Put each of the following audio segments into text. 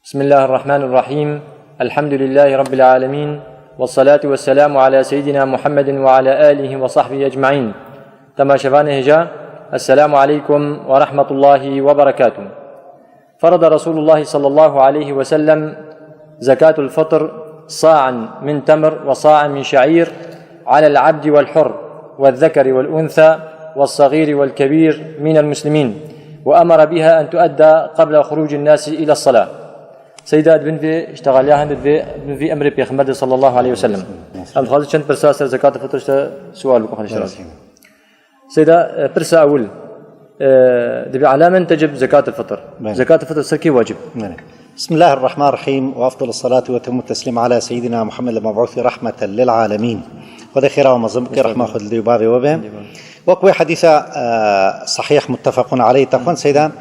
بسم الله الرحمن الرحيم. الحمد لله رب العالمين، والصلاة والسلام على سيدنا محمد وعلى آله وصحبه أجمعين. تماشفان هجا، السلام عليكم ورحمة الله وبركاته. فرض رسول الله صلى الله عليه وسلم زكاة الفطر صاعا من تمر وصاعا من شعير على العبد والحر والذكر والأنثى والصغير والكبير من المسلمين، وأمر بها أن تؤدى قبل خروج الناس إلى الصلاة. سيدة بن في اشتغلها بن في أمر بيغمبر صلى الله عليه وسلم. أم خالد شنت برسا زكاة الفطر سؤال بكم خالد. سيدة برسا أول دبي على من تجب زكاة الفطر؟ زكاة الفطر سكي واجب. بسم الله الرحمن الرحيم، وأفضل الصلاة وتم التسليم على سيدنا محمد المبعوث رحمة للعالمين. وده خيرا ومظلمك رحمة خذ لي بابي وبهم وكوي حديثة صحيح متفق عليه. تقول سيدان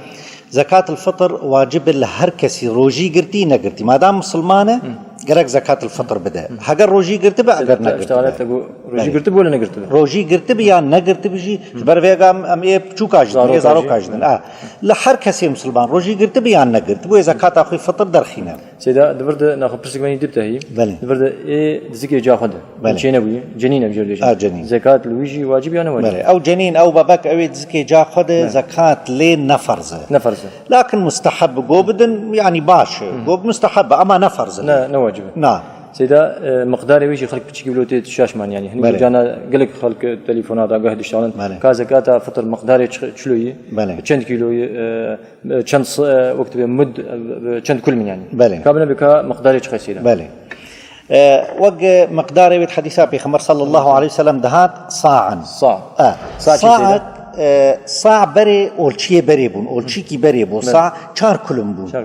زكاة الفطر واجب لهر كسي روجي قرتي نقرتي ما دام مسلمانة قرق زكاة الفطر بدا هقر روجي قرتي بقى قر نقرتي روجي قرتي ولا نقرتي روجي قرتي بيا نقرتي بيجي تبر فيها ام ايه بشو كاجدن زارو كاجدن لهر كسي مسلمان روجي قرتي بيا نقرتي بو زكاة اخوي فطر درخينا سيدا دبرد ناخذ برسك ماني دبته هي دبرد ايه ذكر جاخذ شنو جنين بجور جنين زكاة الويجي واجب يعني واجب او جنين او بابك او ذكر جاخذ زكاة لين نفرزه لكن مستحب قوبدن يعني باش قوب مستحب اما نفرز لا واجب. نعم سيدا مقداري ويجي خلق بتشكي بلوتي الشاشمان يعني هني جانا قلك خلق تليفونات قاعد يشتغلن كازكاتا فطر مقداري شلوي چند كيلو چند وقت مد چند كل من يعني كابنا بك مقداري خسيره بله وق مقداري بحديث ابي خمر صلى الله عليه وسلم دهات صاعا صاع صاع بري اولشي بري بون اولشي كي بري بو صاع چار كلم بون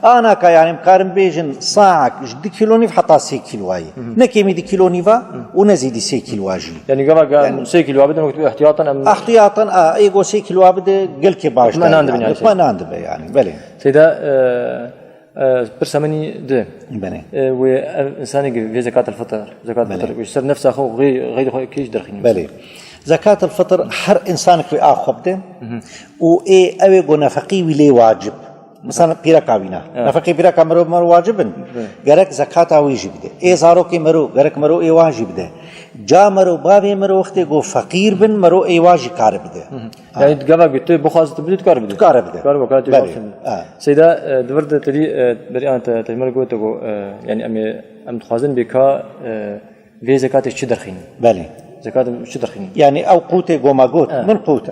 انا كا يعني مقارن بيجن صاعك جد كيلوني حتى 6 كيلو اي نكيمي دي كيلو نيفا ونزيد 6 كيلو واجي يعني قبل 6 كيلو ابدا مكتوب احتياطا ايغو 6 كيلو ابدا قل كي باش ما ناند يعني بلي سيدا برسمني ده بني وانسان في زكاة الفطر ويصير نفسه اخو غير كيش درخين بلي زكاة الفطر هر إنسان في آخبته وإيه أوي جو نفقي ولي واجب مثلا بيرا كابينا نفقي بيرا كمرو واجبن غرق زكاة واجب ده إيه زارو كي مرو غرق مرو إيه واجب ده جا مرو بابي مرو وقته جو فقير بن مرو إيه واجب كارب ده يعني تقابل قلت بخاص تبدي كارب ده سيدا دبرد تري بري أنت تجمر قلت جو يعني أم تخازن بكا في زكاة الشدر خين بله زكاة الشدر خين يعني أو قوت جو ما قوت من قوت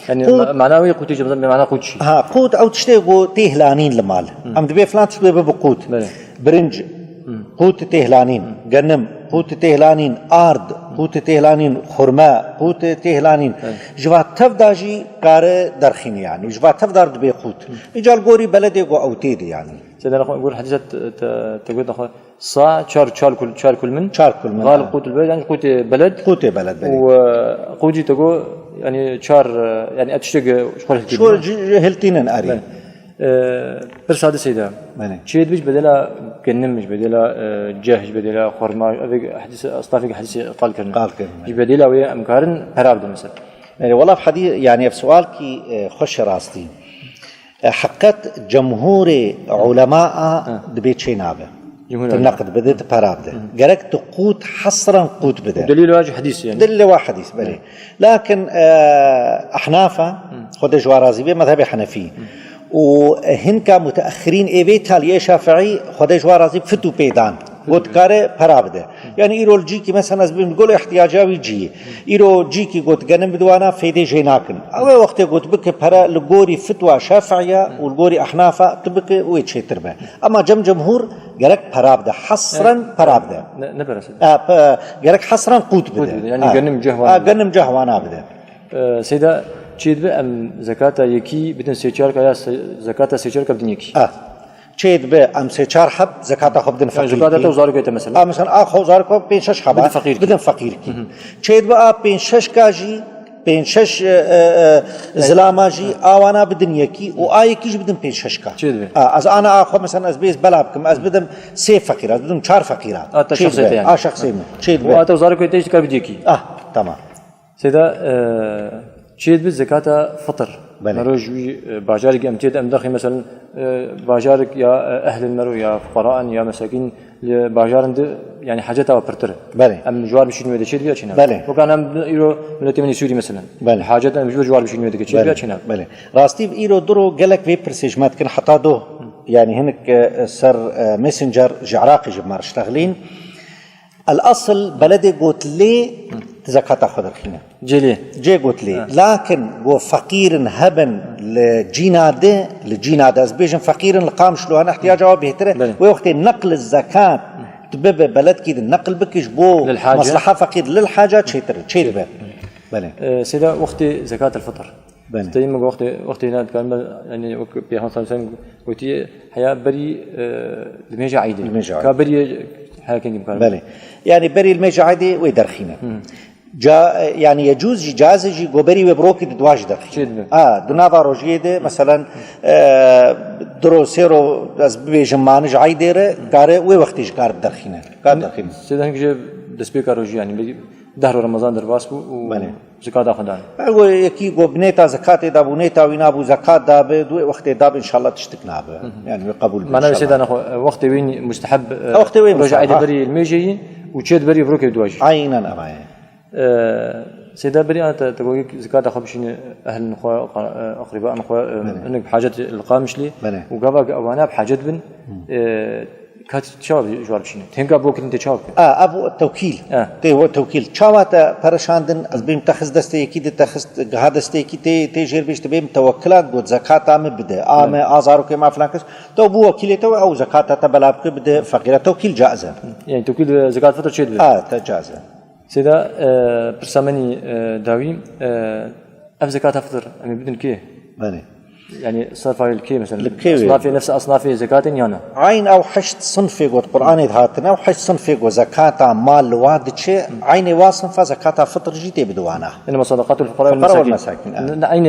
يعني معناه قوت يجي بمعنى قوت شيء قوت أو تشتري جو تهلانين المال أم تبي فلان تشتري بقوت برنج قوت تهلانين جنم قوت تهلانين أرض قوت تهلانين خرماء قوت تهلانين جوات تفداجي كار درخين يعني جوات تفدار دبي قوت يجال جوري بلدي جو أو تيدي يعني سيدنا نقول حديثة تقول أخو صاع شار كل من غالب قوت البلد يعني قوت بلد وقوتي تقول يعني شار يعني أتشتق شو هلتين أري بس هذا سيدا شيء بيج بدلا كنم مش بدلا جاهج بدلا خرما حديث أصطافي حديث قال كرنا بدلا ويا أمكارن هراب مثلا يعني والله في حديث يعني في سؤال كي خش راستي حقت جمهور علماء دبيت شيء نابه النقد بدت برابده جرك تقوت حصرا قوت بده دليل واجه حديث يعني دليل واحد حديث بلي لكن أحنافة خد جوارازي بمذهب حنفي وهنك متأخرين إيفيتال شافعي خد جوارازي فتو بيدان قلت كاره برابده يعني إيرو الجيكي مثلا زبون نقول احتياجاوي جي إيرو جيكي قلت جنم بدوانا فيدي جيناكن أول وقت قلت بك برا لجوري فتوى شافعية والجوري أحنافة تبك ويتشي تربه أما جمهور جرك برابده حصرا برابده نبرس جرك حصرا قوت بده يعني جنم جهوانا بده سيدا چید به ام زکات یکی بدن سیچار که زکات سیچار که بدن یکی چید به ام سیچار حب زکات خو بدن فقیر زکات تو زارو که مثلا مثلا خو زارو کو 5 6 حب بدن فقیر کی چید به 5 6 کاجی 5 6 زلاماجی آوانا بدن یکی و آی کیش بدن 5 6 کا از انا خو مثلا از بیس بلابکم از بدن 3 فقیر از بدن 4 فقیرات شخصیت يعني شخصی چید به تو زارو که تیش که بدن یکی تمام سیدا تشيد بالزكاة فطر بله. مروج باجارك امتيد ام دخي مثلا باجارك يا اهل المرو يا فقراء يا مساكين باجار يعني حاجتها وبرتر بله. ام جوار بشين ودا تشيد بيا شنو بله. وكان ام يرو ملتي من سوري مثلا بله. حاجتها ام جوار بشين ودا تشيد بيا شنو بله راستي ايرو درو قالك في برسيج ما كان حطا دو يعني هنك سر ماسنجر جعراقي جمار اشتغلين الاصل بلدي قلت لي زكاة خضر خينا جي قلت لي لكن جو فقير هبن لجيناده ازبيجن فقير القام شلو انا احتياجه بهتره وقت نقل الزكاة تبب بلد كده النقل بكش بو للحاجة. مصلحة فقير للحاجات شيتر بله سيدا وقت زكاة الفطر بله. تيم وقت هنا كان يعني في 55 قلت حياة بري الميجا عيدي كبري حياة كان بله يعني بري الميجا عيدي ويدرخينا يعني يجوز جازجي غوبري وبروكي دواج درخي دنافا روجيده مثلا درو سيرو از بيجمانج عيدره قاره وي وقتيش قار درخينا سيدا هيك دسبيكا روجي يعني دهر رمضان درباس و زكاة خدان هو يكي غبنيتا زكاة دا بونيتا وينابو زكاة دا دو وقت دا ان شاء الله تشتكنا يعني قبول معناها سيدا انا وقت وين مستحب وقت وين رجع عيد بري الميجي وتشد بري بروكي دواج عينا أماي سيدا بري أنا تقول زكاة خبشين أهل نخوة أقرباء نخوة إنك بحاجة القامش لي وقابا أوانا بحاجة بن كات شاب جوار بشين تهنكا بوك أنت شاب أبو التوكيل هو التوكيل شواتا برشاندن از بيم تخز دستي كي تخز هذا دستي كي تجير بيش تبيم توكلات بود زكاة عم بده عام آزارو كما فلانكس تو بو وكيله تو أو زكاة تبلاب بده فقيرة توكيل جائزة يعني توكيل زكاة فطر شيء تجازة سيدا برسامني داوي أف زكاة فطر أمي بدن كيه يعني صرف الكي مثلا أصناف نفس أصناف زكاة يانا عين أو حشت صنف قد قرآن هاتنا أو حشت صنف قد زكاة مال واد شيء عين واصنف زكاة فطر جيتي بدوانا إنما صدقات الفقراء والمساكين عين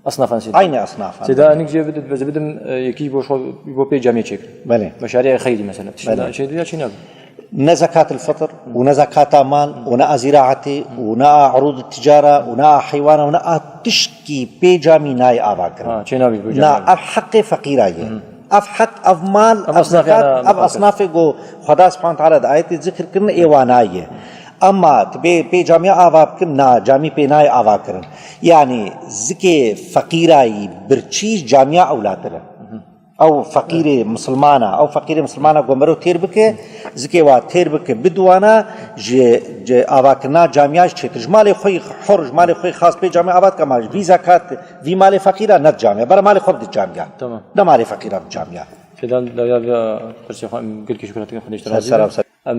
أصناف سيدا عين أصناف سيدا أنك جي بدم يكي بو بي جامعة شكل مشاريع خيري مثلا تشيل شيء ديا شيء نا زكاة الفطر ونا زكاة مال ونا زراعتي ونا عروض التجارة ونا حيوان ونا تشكي بيجامي ناي آباكرا نا أف فقيراية أف حق أف مال أف زكاة أف أصنافي قو خدا سبحانه وتعالى آية ذكر كرنا إيواناية أما تبي بيجامي آباكرا نا جامي بيناي آباكرا يعني زكي فقيراي برشيش جامعة أولادنا او فقير مسلمانه گمرو تیر بکه زکی وا تیر بکه بدوانا ج اواکنا جامعه چه تجمال خوی حر جمال خوی خاص به جامعه آباد کما وی زکات وی مال فقیره نه جامعه بر مال خود جامعه تمام نه مال فقیره جامعه فدان لا برشي قلت شكرا لك خديش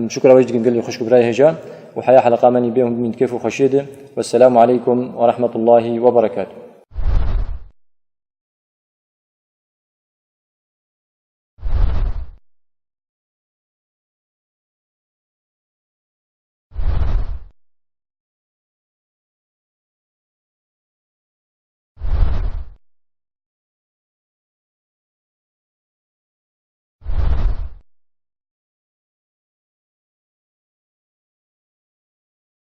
شكرا واجد قال لي خوش براي هجا وحياه حلقه ماني بهم من كيف وخشيده والسلام عليكم ورحمه الله وبركاته.